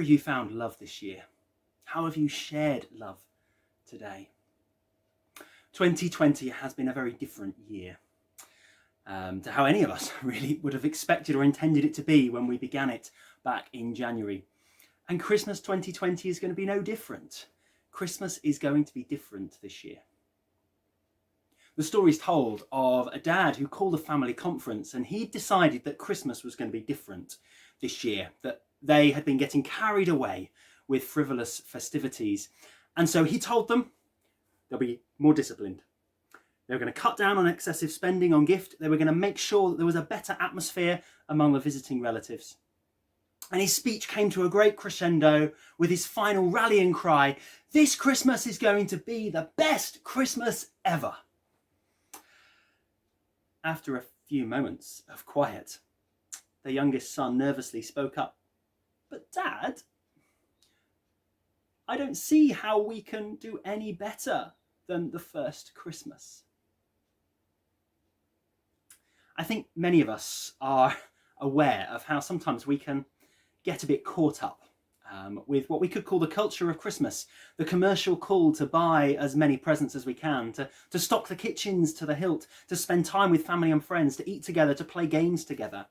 have you found love this year? How have you shared love today? 2020 has been a very different year to how any of us really would have expected or intended it to be when we began it back in January. And Christmas 2020 is going to be no different. Christmas is going to be different this year. The story is told of a dad who called a family conference, and he decided that Christmas was going to be different this year, that they had been getting carried away with frivolous festivities. And so he told them they'll be more disciplined. They were going to cut down on excessive spending on gift. They were going to make sure that there was a better atmosphere among the visiting relatives. And his speech came to a great crescendo with his final rallying cry, "This Christmas is going to be the best Christmas ever." After a few moments of quiet, the youngest son nervously spoke up, "But Dad, I don't see how we can do any better than the first Christmas." I think many of us are aware of how sometimes we can get a bit caught up with what we could call the culture of Christmas, the commercial call to buy as many presents as we can, to stock the kitchens to the hilt, to spend time with family and friends, to eat together, to play games together.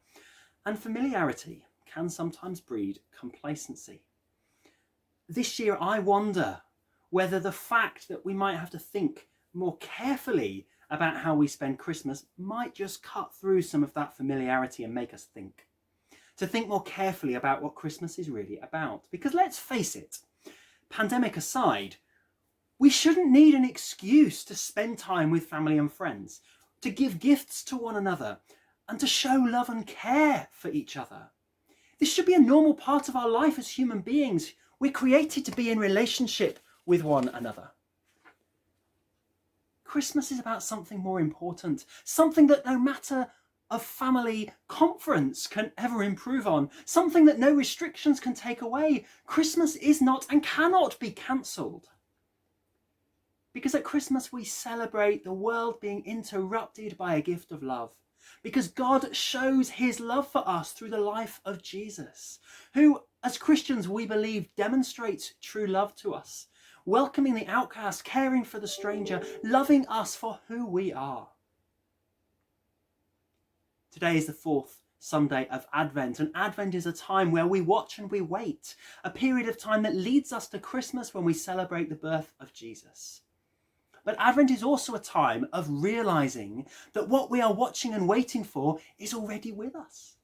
And familiarity can sometimes breed complacency. This year, I wonder whether the fact that we might have to think more carefully about how we spend Christmas might just cut through some of that familiarity and make us think. To think more carefully about what Christmas is really about. Because let's face it, pandemic aside, we shouldn't need an excuse to spend time with family and friends, to give gifts to one another, and to show love and care for each other. This should be a normal part of our life as human beings. We're created to be in relationship with one another. Christmas is about something more important, something that no matter a family conference can ever improve on, something that no restrictions can take away. Christmas is not and cannot be cancelled. Because at Christmas we celebrate the world being interrupted by a gift of love. Because God shows his love for us through the life of Jesus, who, as Christians, we believe demonstrates true love to us, welcoming the outcast, caring for the stranger, loving us for who we are. Today is the fourth Sunday of Advent, and Advent is a time where we watch and we wait, a period of time that leads us to Christmas when we celebrate the birth of Jesus. But Advent is also a time of realising that what we are watching and waiting for is already with us.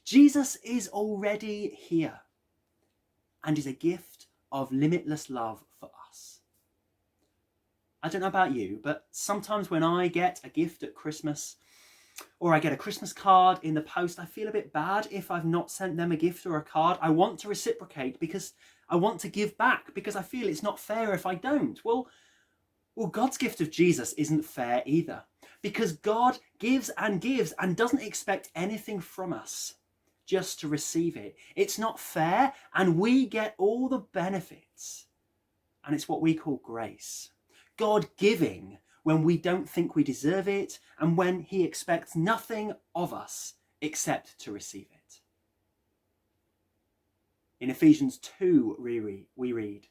Jesus is already here and is a gift of limitless love for us. I don't know about you, but sometimes when I get a gift at Christmas, or I get a Christmas card in the post, I feel a bit bad if I've not sent them a gift or a card. I want to reciprocate because I want to give back, because I feel it's not fair if I don't. Well, God's gift of Jesus isn't fair either, because God gives and doesn't expect anything from us, just to receive it. It's not fair, and we get all the benefits. And it's what we call grace. God giving when we don't think we deserve it, and when he expects nothing of us except to receive it. In Ephesians 2, we read,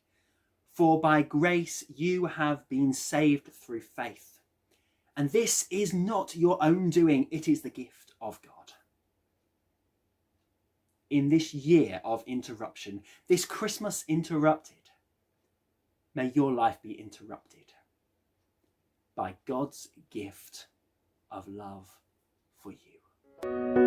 "For by grace you have been saved through faith. And this is not your own doing, it is the gift of God." In this year of interruption, this Christmas interrupted, may your life be interrupted by God's gift of love for you.